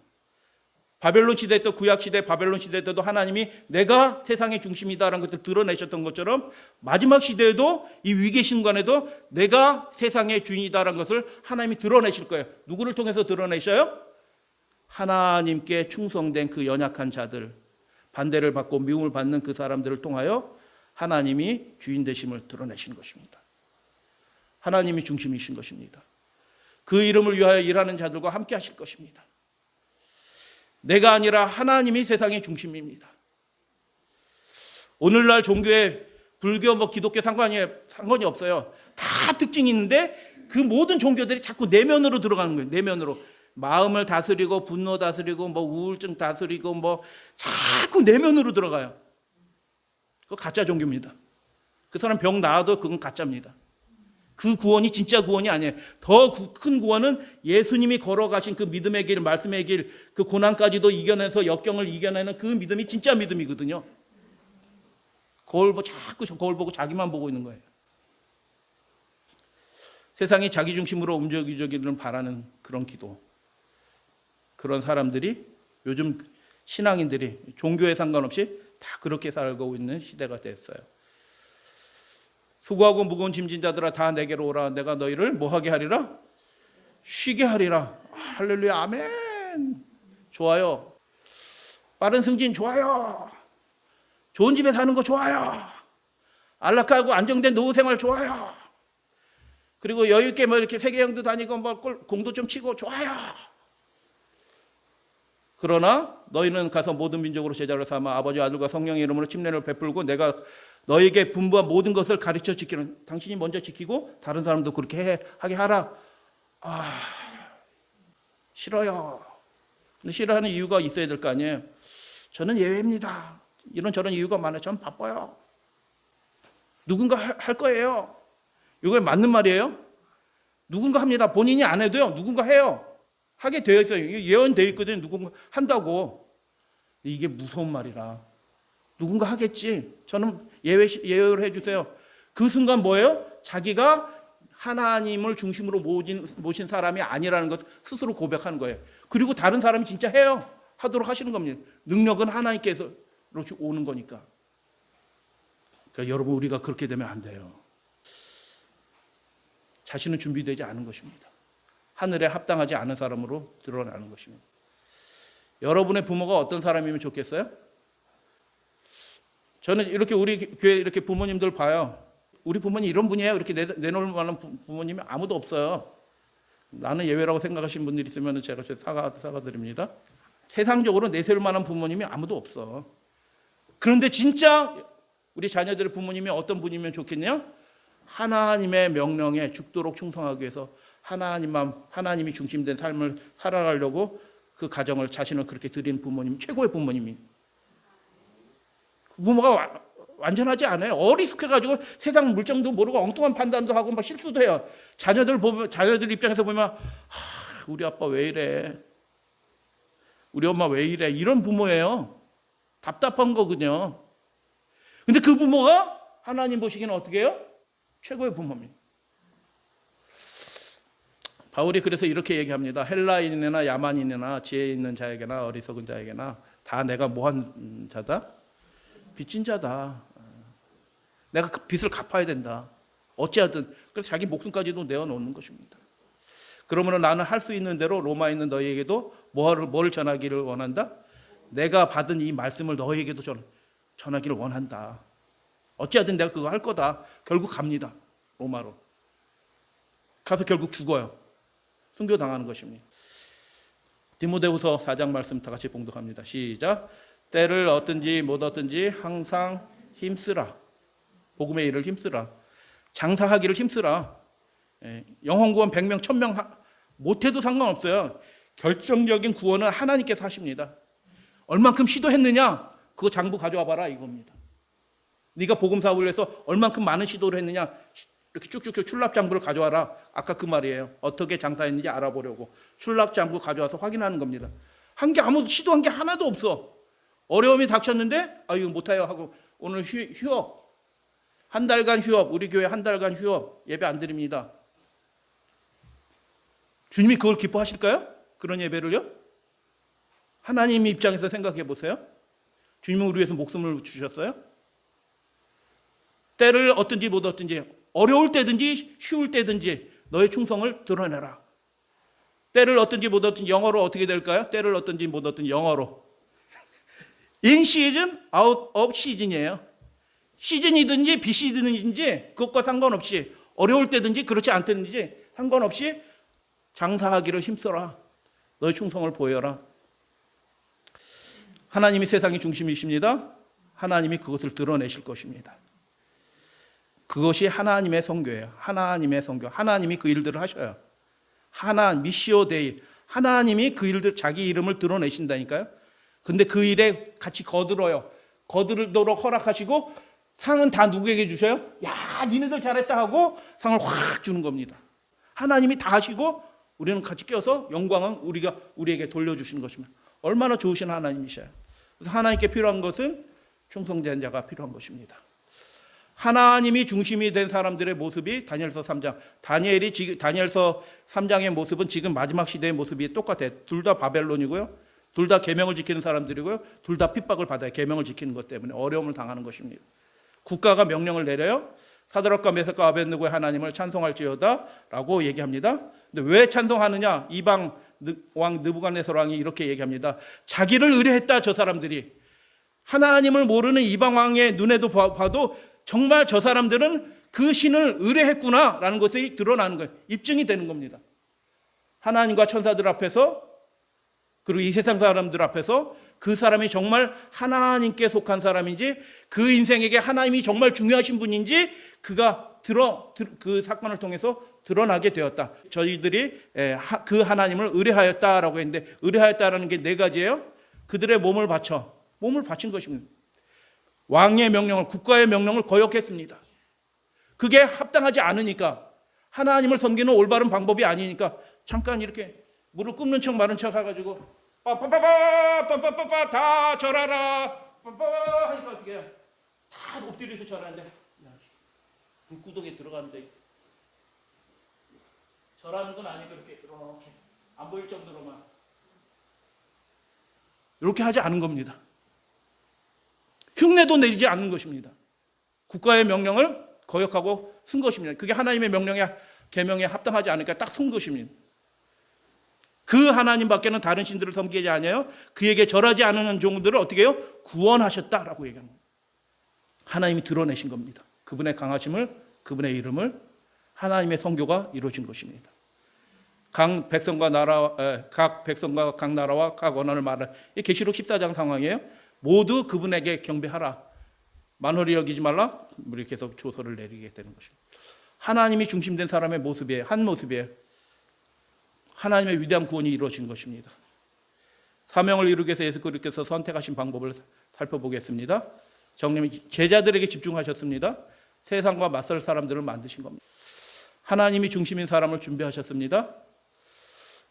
A: 바벨론 시대 때, 구약 시대 바벨론 시대 때도 하나님이 내가 세상의 중심이다라는 것을 드러내셨던 것처럼 마지막 시대에도, 이 위기 순간에도 내가 세상의 주인이다라는 것을 하나님이 드러내실 거예요. 누구를 통해서 드러내셔요? 하나님께 충성된 그 연약한 자들, 반대를 받고 미움을 받는 그 사람들을 통하여 하나님이 주인 되심을 드러내시는 것입니다. 하나님이 중심이신 것입니다. 그 이름을 위하여 일하는 자들과 함께 하실 것입니다. 내가 아니라 하나님이 세상의 중심입니다. 오늘날 종교에 불교, 기독교 상관이 없어요. 다 특징이 있는데 그 모든 종교들이 자꾸 내면으로 들어가는 거예요. 내면으로. 마음을 다스리고 분노 다스리고 우울증 다스리고 자꾸 내면으로 들어가요. 그거 가짜 종교입니다. 그 사람 병 나아도 그건 가짜입니다. 그 구원이 진짜 구원이 아니에요. 더 큰 구원은 예수님이 걸어가신 그 믿음의 길, 말씀의 길, 그 고난까지도 이겨내서 역경을 이겨내는 그 믿음이 진짜 믿음이거든요. 자꾸 거울 보고 자기만 보고 있는 거예요. 세상이 자기 중심으로 움직이기를 바라는 그런 기도. 그런 사람들이 요즘 신앙인들이 종교에 상관없이 다 그렇게 살고 있는 시대가 됐어요. 수고하고 무거운 짐진 자들아 다 내게로 오라. 내가 너희를 뭐하게 하리라? 쉬게 하리라. 할렐루야, 아멘. 좋아요. 빠른 승진 좋아요. 좋은 집에 사는 거 좋아요. 안락하고 안정된 노후 생활 좋아요. 그리고 여유 있게 이렇게 세계여행도 다니고 공도 좀 치고 좋아요. 그러나 너희는 가서 모든 민족으로 제자를 삼아 아버지, 아들과 성령의 이름으로 침례를 베풀고 내가 너에게 분부한 모든 것을 가르쳐 지키는, 당신이 먼저 지키고 다른 사람도 그렇게 하게 하라. 싫어요. 근데 싫어하는 이유가 있어야 될 거 아니에요. 저는 예외입니다. 이런저런 이유가 많아요. 전 바빠요. 누군가 할 거예요. 이거 맞는 말이에요? 누군가 합니다. 본인이 안 해도요, 누군가 해요. 하게 되어 있어요. 예언되어 있거든요. 누군가 한다고. 이게 무서운 말이라. 누군가 하겠지. 저는 예외를 해주세요. 그 순간 뭐예요? 자기가 하나님을 중심으로 모신 사람이 아니라는 것을 스스로 고백하는 거예요. 그리고 다른 사람이 진짜 해요. 하도록 하시는 겁니다. 능력은 하나님께서 오는 거니까. 그러니까 여러분, 우리가 그렇게 되면 안 돼요. 자신은 준비되지 않은 것입니다. 하늘에 합당하지 않은 사람으로 드러나는 것입니다. 여러분의 부모가 어떤 사람이면 좋겠어요? 저는 이렇게 우리 교회 이렇게 부모님들 봐요. 우리 부모님 이런 분이에요. 이렇게 내놓을 만한 부모님이 아무도 없어요. 나는 예외라고 생각하시는 분들이 있으면 제가 사과드립니다. 세상적으로 내세울 만한 부모님이 아무도 없어. 그런데 진짜 우리 자녀들의 부모님이 어떤 분이면 좋겠냐? 하나님의 명령에 죽도록 충성하기 위해서 하나님이 중심된 삶을 살아가려고 그 가정을 자신을 그렇게 드린 부모님, 최고의 부모님이. 그 부모가 완전하지 않아요. 어리숙해가지고 세상 물정도 모르고 엉뚱한 판단도 하고 막 실수도 해요. 자녀들 입장에서 보면 우리 아빠 왜 이래? 우리 엄마 왜 이래? 이런 부모예요. 답답한 거군요. 근데 그 부모가 하나님 보시기는 어떻게 해요? 최고의 부모입니다. 바울이 그래서 이렇게 얘기합니다. 헬라인이나 야만인이나 지혜 있는 자에게나 어리석은 자에게나 다 내가 뭐한 자다? 빚진 자다. 내가 그 빚을 갚아야 된다. 어찌하든 그래서 자기 목숨까지도 내어놓는 것입니다. 그러므로 나는 할 수 있는 대로 로마에 있는 너희에게도 뭘 전하기를 원한다? 내가 받은 이 말씀을 너희에게도 전하기를 원한다. 어찌하든 내가 그거 할 거다. 결국 갑니다. 로마로. 가서 결국 죽어요. 순교당하는 것입니다. 디모데후서 4장 말씀 다 같이 봉독합니다. 시작. 때를 얻든지 못 얻든지 항상 힘쓰라. 복음의 일을 힘쓰라. 장사하기를 힘쓰라. 영혼 구원 100명 1000명 못해도 상관없어요. 결정적인 구원은 하나님께서 하십니다. 얼만큼 시도했느냐? 그거 장부 가져와 봐라 이겁니다. 네가 복음 사업을 위해서 얼만큼 많은 시도를 했느냐? 이렇게 쭉쭉쭉 출납 장부를 가져와라. 아까 그 말이에요. 어떻게 장사했는지 알아보려고 출납 장부 가져와서 확인하는 겁니다. 시도한 게 하나도 없어. 어려움이 닥쳤는데 이거 못해요 하고 오늘 휴업. 한 달간 휴업. 우리 교회 한 달간 휴업. 예배 안 드립니다. 주님이 그걸 기뻐하실까요? 그런 예배를요? 하나님 입장에서 생각해 보세요. 주님은 우리 위해서 목숨을 주셨어요? 때를 얻든지 못 얻든지 어려울 때든지 쉬울 때든지 너의 충성을 드러내라. 때를 얻든지 못 얻든지 영어로 어떻게 될까요? 때를 얻든지 못 얻든지 영어로 In season, out of season이에요. 시즌이든지 비시즌이든지 그것과 상관없이 어려울 때든지 그렇지 않든지 상관없이 장사하기를 힘써라. 너의 충성을 보여라. 하나님이 세상의 중심이십니다. 하나님이 그것을 드러내실 것입니다. 그것이 하나님의 선교예요. 하나님의 선교. 하나님이 그 일들을 하셔요. 미시오 데이. 하나님이 그 일들 자기 이름을 드러내신다니까요. 근데 그 일에 같이 거들도록 허락하시고 상은 다 누구에게 주셔요? 야, 니네들 잘했다 하고 상을 확 주는 겁니다. 하나님이 다 하시고 우리는 같이 껴서 영광은 우리에게 돌려주시는 것입니다. 얼마나 좋으신 하나님이셔요. 그래서 하나님께 필요한 것은 충성된 자가 필요한 것입니다. 하나님이 중심이 된 사람들의 모습이 다니엘서 3장. 다니엘서 3장의 모습은 지금 마지막 시대의 모습이 똑같아요. 둘 다 바벨론이고요. 둘 다 계명을 지키는 사람들이고요. 둘 다 핍박을 받아요. 계명을 지키는 것 때문에 어려움을 당하는 것입니다. 국가가 명령을 내려요. 사드락과 메삭과 아벳느고의 하나님을 찬송할지어다 라고 얘기합니다. 근데 왜 찬송하느냐? 이방 왕 느부갓네살 왕이 이렇게 얘기합니다. 자기를 의뢰했다. 저 사람들이 하나님을 모르는 이방 왕의 눈에도 봐도 정말 저 사람들은 그 신을 의뢰했구나라는 것이 드러나는 거예요. 입증이 되는 겁니다. 하나님과 천사들 앞에서 그리고 이 세상 사람들 앞에서 그 사람이 정말 하나님께 속한 사람인지 그 인생에게 하나님이 정말 중요하신 분인지 그가 그 사건을 통해서 드러나게 되었다. 저희들이 그 하나님을 의뢰하였다라고 했는데 의뢰하였다라는 게 4가지예요. 그들의 몸을 바친 것입니다. 왕의 명령을 국가의 명령을 거역했습니다. 그게 합당하지 않으니까 하나님을 섬기는 올바른 방법이 아니니까 잠깐 이렇게 물을 굽는 척 마른 척 해가지고 빠빠빠빠 다 절하라 빠빠 하니까 어떻게 해요? 다 엎드려서 절하는데 불구덩이에 들어가는데 절하는 건 아니고 이렇게 안 보일 정도로만 이렇게 하지 않은 겁니다. 흉내도 내지 않는 것입니다. 국가의 명령을 거역하고 쓴 것입니다. 그게 하나님의 명령에 계명에 합당하지 않으니까 딱 쓴 것입니다. 그 하나님밖에는 다른 신들을 섬기지 아니하여 그에게 절하지 않는 종들을 어떻게 해요? 구원하셨다라고 얘기합니다. 하나님이 드러내신 겁니다. 그분의 강하심을, 그분의 이름을, 하나님의 선교가 이루어진 것입니다. 각 백성과 각 나라와 각 언어를 말하는 계시록 14장 상황이에요. 모두 그분에게 경배하라. 만홀히 여기지 말라. 우리 계속 조서를 내리게 되는 것입니다. 하나님이 중심된 사람의 모습이에요. 한 모습이에요. 하나님의 위대한 구원이 이루어진 것입니다. 사명을 이루기 위해서 예수 그리스도께서 선택하신 방법을 살펴보겠습니다. 정님이 제자들에게 집중하셨습니다. 세상과 맞설 사람들을 만드신 겁니다. 하나님이 중심인 사람을 준비하셨습니다.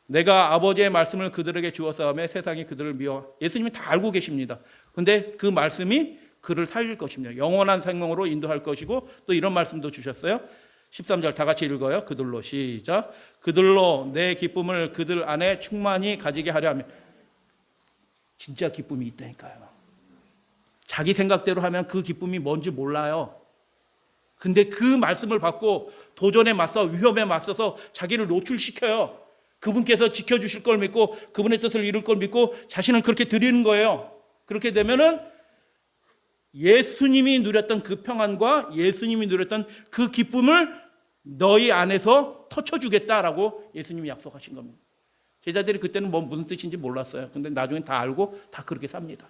A: 내가 아버지의 말씀을 그들에게 주었사오매 세상이 그들을 미워. 예수님이 다 알고 계십니다. 그런데 그 말씀이 그를 살릴 것입니다. 영원한 생명으로 인도할 것이고 또 이런 말씀도 주셨어요. 13절 다 같이 읽어요. 그들로 시작. 그들로 내 기쁨을 그들 안에 충만히 가지게 하려 하며. 진짜 기쁨이 있다니까요. 자기 생각대로 하면 그 기쁨이 뭔지 몰라요. 근데 그 말씀을 받고 도전에 맞서 위험에 맞서서 자기를 노출시켜요. 그분께서 지켜주실 걸 믿고 그분의 뜻을 이룰 걸 믿고 자신을 그렇게 드리는 거예요. 그렇게 되면은 예수님이 누렸던 그 평안과 예수님이 누렸던 그 기쁨을 너희 안에서 터쳐주겠다라고 예수님이 약속하신 겁니다. 제자들이 그때는 무슨 뜻인지 몰랐어요. 근데 나중에 다 알고 다 그렇게 삽니다.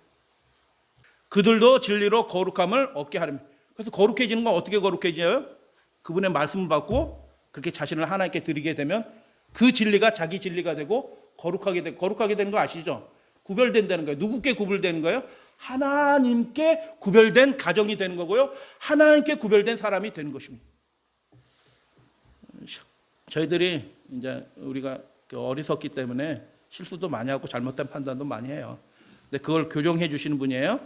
A: 그들도 진리로 거룩함을 얻게 하렵니다. 그래서 거룩해지는 건 어떻게 거룩해져요? 그분의 말씀을 받고 그렇게 자신을 하나님께 드리게 되면 그 진리가 자기 진리가 되고 거룩하게 되는 거 아시죠? 구별된다는 거예요. 누구께 구별되는 거예요? 하나님께 구별된 가정이 되는 거고요. 하나님께 구별된 사람이 되는 것입니다. 저희들이 이제 우리가 어리석기 때문에 실수도 많이 하고 잘못된 판단도 많이 해요. 근데 그걸 교정해 주시는 분이에요.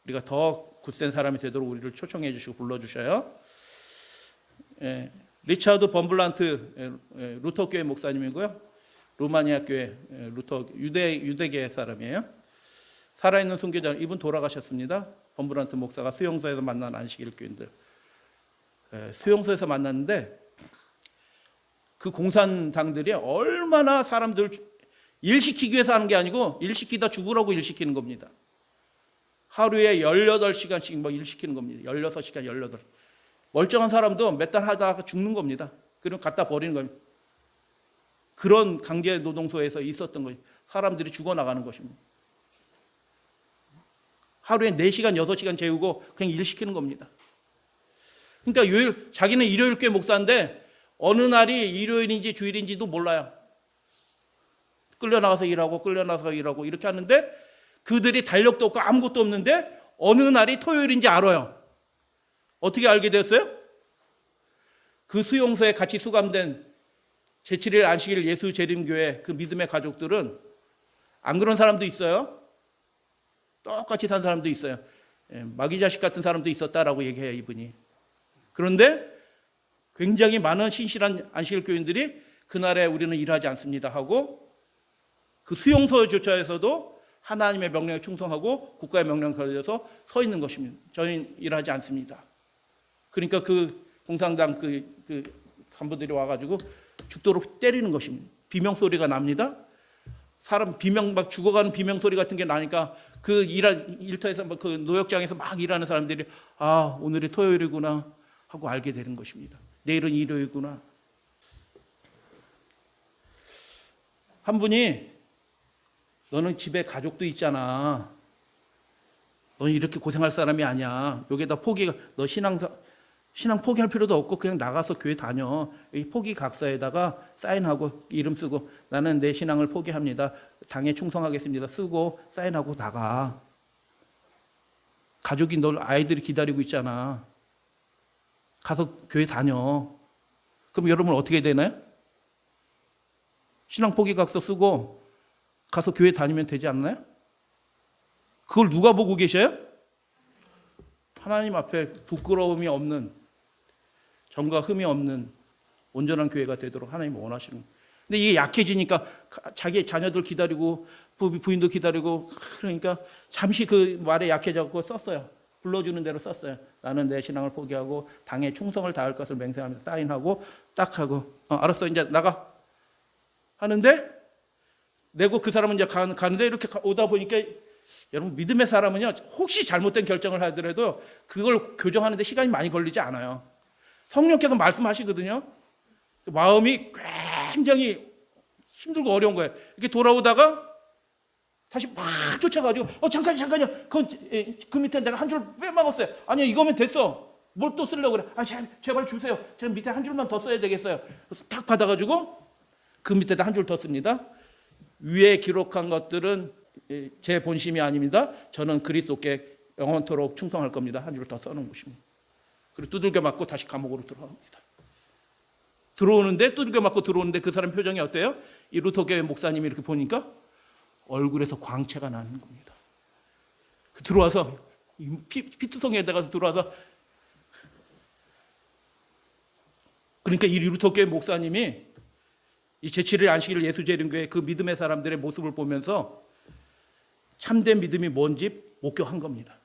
A: 우리가 더 굳센 사람이 되도록 우리를 초청해 주시고 불러주셔요. 리차드 범블란트 루터교회 목사님이고요. 루마니아 교회 유대계 사람이에요. 살아있는 순교자, 이분 돌아가셨습니다. 범블란트 목사가 수용소에서 만난 안식일 교인들. 수용소에서 만났는데 그 공산당들이 얼마나 사람들 일시키기 위해서 하는 게 아니고 일시키다 죽으라고 일시키는 겁니다. 하루에 18시간씩 일시키는 겁니다. 16시간, 18. 멀쩡한 사람도 몇 달 하다가 죽는 겁니다. 그럼 갖다 버리는 겁니다. 그런 강제 노동소에서 있었던 거예요. 사람들이 죽어나가는 것입니다. 하루에 4시간, 6시간 재우고 그냥 일시키는 겁니다. 그러니까 자기는 일요일 교회 목사인데 어느 날이 일요일인지 주일인지도 몰라요. 끌려나가서 일하고 이렇게 하는데 그들이 달력도 없고 아무것도 없는데 어느 날이 토요일인지 알아요. 어떻게 알게 됐어요? 그 수용소에 같이 수감된 제7일 안식일 예수 재림교회 그 믿음의 가족들은 안 그런 사람도 있어요. 똑같이 산 사람도 있어요. 마귀 자식 같은 사람도 있었다라고 얘기해요, 이분이. 그런데 굉장히 많은 신실한 안식일 교인들이 그날에 우리는 일하지 않습니다 하고 그 수용소조차에서도 하나님의 명령에 충성하고 국가의 명령에 걸려서 서 있는 것입니다. 저희는 일하지 않습니다. 그러니까 그 공산당 그 간부들이 와가지고 죽도록 때리는 것입니다. 비명 소리가 납니다. 사람 비명 막 죽어가는 비명 소리 같은 게 나니까 그 일터에서 그 노역장에서 막 일하는 사람들이 아 오늘이 토요일이구나 하고 알게 되는 것입니다. 내일은 일요일이구나. 한 분이 너는 집에 가족도 있잖아. 너는 이렇게 고생할 사람이 아니야. 여기다 너 신앙 포기할 필요도 없고 그냥 나가서 교회 다녀. 이 포기각서에다가 사인하고 이름 쓰고 나는 내 신앙을 포기합니다. 당에 충성하겠습니다. 쓰고 사인하고 나가. 가족이 아이들이 기다리고 있잖아. 가서 교회 다녀. 그럼 여러분 어떻게 되나요? 신앙 포기각서 쓰고 가서 교회 다니면 되지 않나요? 그걸 누가 보고 계셔요? 하나님 앞에 부끄러움이 없는 정과 흠이 없는 온전한 교회가 되도록 하나님이 원하시는 거예요. 근데 이게 약해지니까 자기 자녀들 기다리고 부인도 기다리고 그러니까 잠시 그 말에 약해져서 썼어요. 불러주는 대로 썼어요. 나는 내 신앙을 포기하고 당에 충성을 다할 것을 맹세하면서 사인하고 딱 하고 알았어 이제 나가 하는데 내고 그 사람은 이제 가는데 이렇게 오다 보니까 여러분 믿음의 사람은요 혹시 잘못된 결정을 하더라도 그걸 교정하는데 시간이 많이 걸리지 않아요. 성령께서 말씀하시거든요. 마음이 굉장히 힘들고 어려운 거예요. 이렇게 돌아오다가 다시 막 쫓아가지고 잠깐요. 그 밑에 내가 한 줄 빼먹었어요. 아니요 이거면 됐어. 뭘 또 쓰려고 그래. 제발 주세요. 제가 밑에 한 줄만 더 써야 되겠어요. 그래서 딱 받아가지고 그 밑에다 한 줄 더 씁니다. 위에 기록한 것들은 제 본심이 아닙니다. 저는 그리스도께 영원토록 충성할 겁니다. 한 줄 더 써놓은 것입니다. 그리고 두들겨 맞고 다시 감옥으로 들어갑니다. 두들겨 맞고 들어오는데 그 사람 표정이 어때요? 이 루터교회 목사님이 이렇게 보니까 얼굴에서 광채가 나는 겁니다. 들어와서 피투성에다가 들어와서 그러니까 이 루터교회 목사님이 이 제7일 안식일 예수재림교회 그 믿음의 사람들의 모습을 보면서 참된 믿음이 뭔지 목격한 겁니다.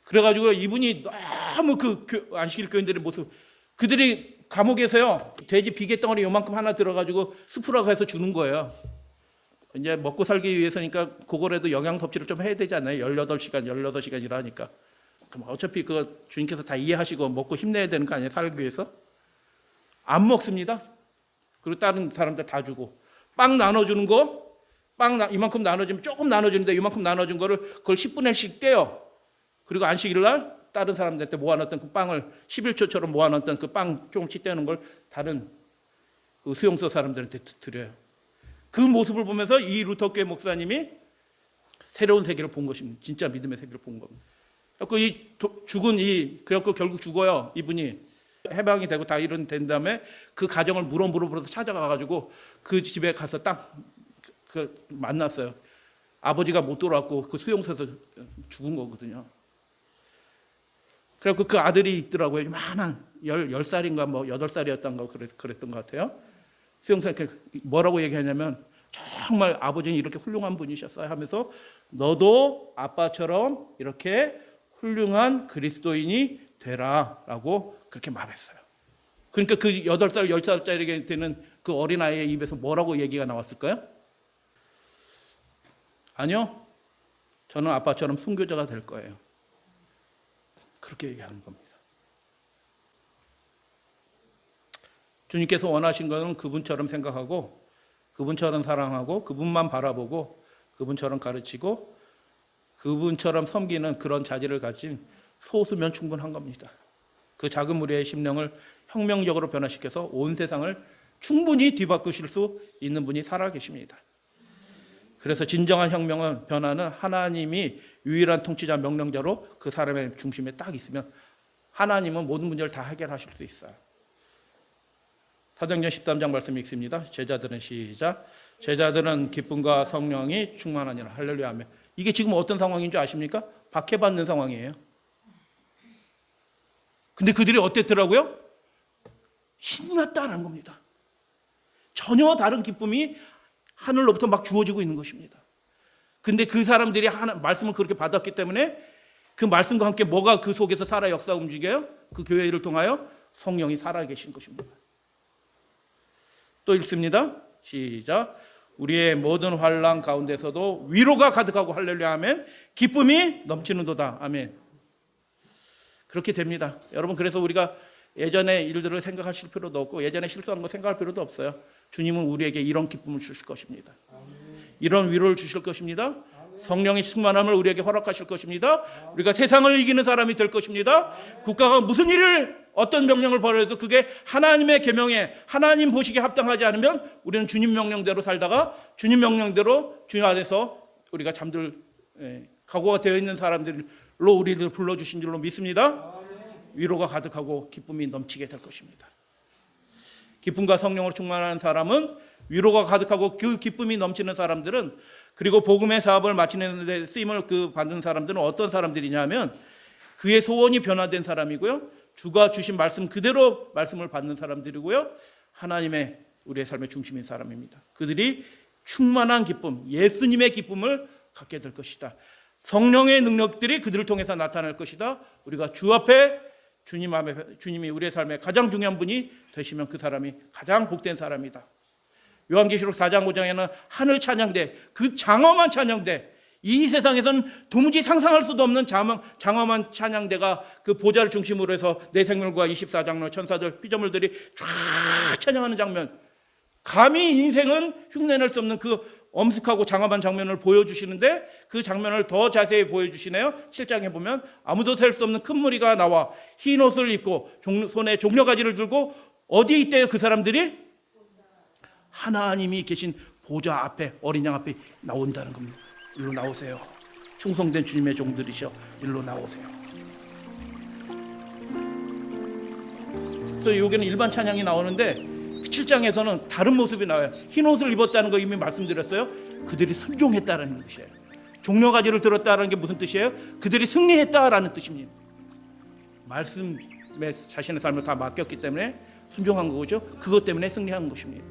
A: 그래가지고 이분이 너무 그 안식일 교인들의 모습, 그들이 감옥에서요 돼지 비계덩어리 요만큼 하나 들어가지고 스프라고 해서 주는 거예요. 이제 먹고 살기 위해서니까 그거라도 영양 섭취를 좀 해야 되지 않나요? 18시간 일하니까. 그럼 어차피 그거 주님께서 다 이해하시고 먹고 힘내야 되는 거 아니에요? 살기 위해서? 안 먹습니다. 그리고 다른 사람들 다 주고 빵 나눠주는 거, 이만큼 나눠주면 조금 나눠주는데 이만큼 나눠준 거를 그걸 10분의 1씩 떼요. 그리고 안식일 날 다른 사람들한테 모아놨던 그 빵을 11초처럼 모아놨던 그 빵 조금씩 떼는 걸 다른 그 수용소 사람들한테 드려요. 그 모습을 보면서 이 루터교회 목사님이 새로운 세계를 본 것입니다. 진짜 믿음의 세계를 본 겁니다. 그래갖고 결국 죽어요. 이분이 해방이 되고 다 이런 된 다음에 그 가정을 물어서 찾아가가지고 그 집에 가서 딱 만났어요. 아버지가 못 돌아왔고 그 수용소에서 죽은 거거든요. 그래갖고 그 아들이 있더라고요. 요만한 10살인가 뭐 8살이었던가 그랬던 것 같아요. 수용소에 뭐라고 얘기하냐면 정말 아버지는 이렇게 훌륭한 분이셨어요 하면서 너도 아빠처럼 이렇게 훌륭한 그리스도인이 되라라고 그렇게 말했어요. 그러니까 그 8살, 10살짜리 되는 그 어린아이의 입에서 뭐라고 얘기가 나왔을까요? 아니요. 저는 아빠처럼 순교자가 될 거예요. 그렇게 얘기하는 겁니다. 주님께서 원하신 것은 그분처럼 생각하고 그분처럼 사랑하고 그분만 바라보고 그분처럼 가르치고 그분처럼 섬기는 그런 자질을 가진 소수면 충분한 겁니다. 그 작은 무리의 심령을 혁명적으로 변화시켜서 온 세상을 충분히 뒤바꾸실 수 있는 분이 살아계십니다. 그래서 진정한 혁명은 변화는 하나님이 유일한 통치자 명령자로 그 사람의 중심에 딱 있으면 하나님은 모든 문제를 다 해결하실 수 있어요. 사도행전 13장 말씀 읽습니다. 제자들은 시작. 제자들은 기쁨과 성령이 충만하니라. 할렐루야 아멘. 이게 지금 어떤 상황인 줄 아십니까? 박해받는 상황이에요. 근데 그들이 어땠더라고요? 신났다는 겁니다. 전혀 다른 기쁨이 하늘로부터 막 주어지고 있는 것입니다. 근데 그 사람들이 말씀을 그렇게 받았기 때문에 그 말씀과 함께 뭐가 그 속에서 살아 역사 움직여요? 그 교회를 통하여 성령이 살아계신 것입니다. 또 읽습니다. 시작. 우리의 모든 환난 가운데서도 위로가 가득하고 할렐루야 아멘. 기쁨이 넘치는도다 아멘. 그렇게 됩니다. 여러분 그래서 우리가 예전의 일들을 생각하실 필요도 없고 예전에 실수한 거 생각할 필요도 없어요. 주님은 우리에게 이런 기쁨을 주실 것입니다. 이런 위로를 주실 것입니다. 성령의 충만함을 우리에게 허락하실 것입니다. 우리가 세상을 이기는 사람이 될 것입니다. 국가가 무슨 일을 어떤 명령을 벌여도 그게 하나님의 계명에 하나님 보시기에 합당하지 않으면 우리는 주님 명령대로 살다가 주님 명령대로 주님 안에서 우리가 각오가 되어 있는 사람들로 우리를 불러주신 줄로 믿습니다. 위로가 가득하고 기쁨이 넘치게 될 것입니다. 기쁨과 성령으로 충만한 사람은 위로가 가득하고 그 기쁨이 넘치는 사람들은 그리고 복음의 사업을 마치는 데 쓰임을 받는 사람들은 어떤 사람들이냐면 그의 소원이 변화된 사람이고요. 주가 주신 말씀 그대로 말씀을 받는 사람들이고요. 하나님의 우리의 삶의 중심인 사람입니다. 그들이 충만한 기쁨, 예수님의 기쁨을 갖게 될 것이다. 성령의 능력들이 그들을 통해서 나타날 것이다. 우리가 주 앞에 주님이 우리의 삶의 가장 중요한 분이 되시면 그 사람이 가장 복된 사람이다. 요한계시록 4장 5장에는 하늘 찬양대, 그 장엄한 찬양대, 이 세상에서는 도무지 상상할 수도 없는 장엄한 찬양대가 그 보좌를 중심으로 해서 내 생물과 24장로 천사들 피조물들이 쫙 찬양하는 장면, 감히 인생은 흉내낼 수 없는 그 엄숙하고 장엄한 장면을 보여주시는데 그 장면을 더 자세히 보여주시네요. 7장에 보면 아무도 셀 수 없는 큰 무리가 나와 흰 옷을 입고 손에 종려가지를 들고 어디에 있대요? 그 사람들이 하나님이 계신 보좌 앞에, 어린 양 앞에 나온다는 겁니다. 일로 나오세요. 충성된 주님의 종들이셔, 일로 나오세요. 그래서 여기는 일반 찬양이 나오는데 7장에서는 다른 모습이 나와요. 흰 옷을 입었다는 거 이미 말씀드렸어요. 그들이 순종했다라는 뜻이에요. 종려가지를 들었다는 게 무슨 뜻이에요? 그들이 승리했다라는 뜻입니다. 말씀에 자신의 삶을 다 맡겼기 때문에 순종한 거죠. 그것 때문에 승리한 것입니다.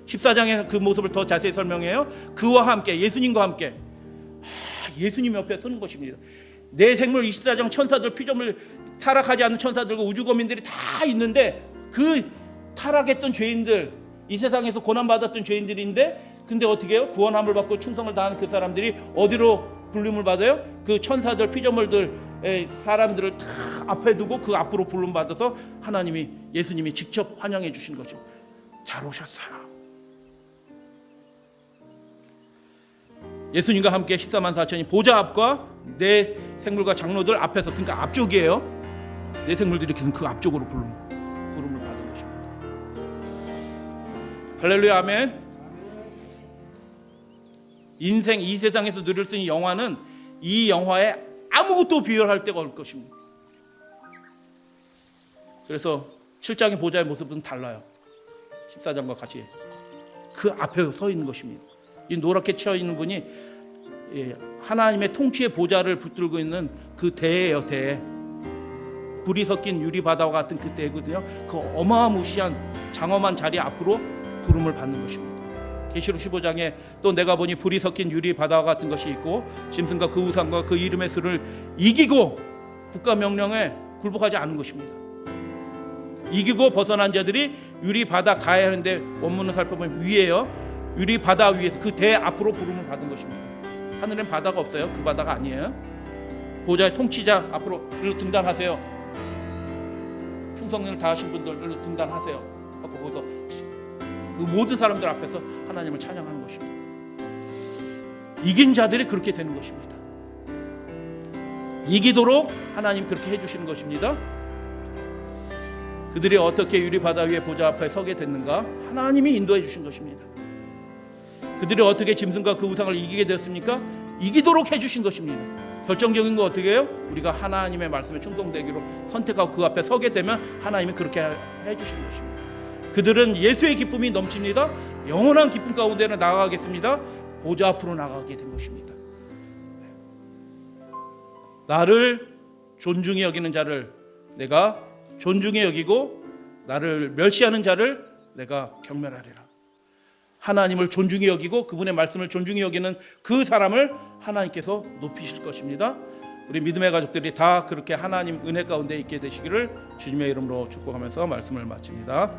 A: 14장에 그 모습을 더 자세히 설명해요. 그와 함께, 예수님과 함께 예수님 옆에 서는 것입니다. 내 생물 24장 천사들, 피조물, 타락하지 않는 천사들과 우주거민들이 다 있는데 그 타락했던 죄인들, 이 세상에서 고난받았던 죄인들인데 근데 어떻게 해요? 구원함을 받고 충성을 다하는 그 사람들이 어디로 부름을 받아요? 그 천사들, 피조물들, 사람들을 다 앞에 두고 그 앞으로 부름 받아서 하나님이, 예수님이 직접 환영해 주신 거죠. 잘 오셨어요. 예수님과 함께 14만 4천이 보좌 앞과 내 생물과 장로들 앞에서, 그러니까 앞쪽이에요. 내 생물들이 그 앞쪽으로 부름을 받은 것입니다. 할렐루야, 아멘. 인생, 이 세상에서 누릴 수 있는 영화는 이 영화에 아무것도 비교할 데가 없을 것입니다. 그래서 7장의 보좌의 모습은 달라요. 14장과 같이 그 앞에 서 있는 것입니다. 이 노랗게 치여 있는 분이 하나님의 통치의 보좌를 붙들고 있는 그 대예요, 대. 불이 섞인 유리 바다와 같은 그 대거든요. 그 어마무시한 장엄한 자리 앞으로 부름을 받는 것입니다. 계시록 15장에 또 내가 보니 불이 섞인 유리 바다와 같은 것이 있고 짐승과 그 우상과 그 이름의 수를 이기고 국가 명령에 굴복하지 않은 것입니다. 이기고 벗어난 자들이 유리 바다 가야 하는데 원문을 살펴보면 위에요. 유리 바다 위에서 그 대 앞으로 부름을 받은 것입니다. 하늘엔 바다가 없어요. 그 바다가 아니에요. 보좌의 통치자 앞으로 일로 등단하세요. 충성을 다하신 분들 일로 등단하세요. 하고 거기서 그 모든 사람들 앞에서 하나님을 찬양하는 것입니다. 이긴 자들이 그렇게 되는 것입니다. 이기도록 하나님 그렇게 해주시는 것입니다. 그들이 어떻게 유리 바다 위에 보좌 앞에 서게 됐는가? 하나님이 인도해 주신 것입니다. 그들이 어떻게 짐승과 그 우상을 이기게 되었습니까? 이기도록 해주신 것입니다. 결정적인 거 어떻게 해요? 우리가 하나님의 말씀에 충동되기로 선택하고 그 앞에 서게 되면 하나님이 그렇게 해주신 것입니다. 그들은 예수의 기쁨이 넘칩니다. 영원한 기쁨 가운데로 나아가겠습니다. 보좌 앞으로 나가게 된 것입니다. 나를 존중히 여기는 자를 내가 존중히 여기고 나를 멸시하는 자를 내가 경멸하리라. 하나님을 존중히 여기고 그분의 말씀을 존중히 여기는 그 사람을 하나님께서 높이실 것입니다. 우리 믿음의 가족들이 다 그렇게 하나님 은혜 가운데 있게 되시기를 주님의 이름으로 축복하면서 말씀을 마칩니다.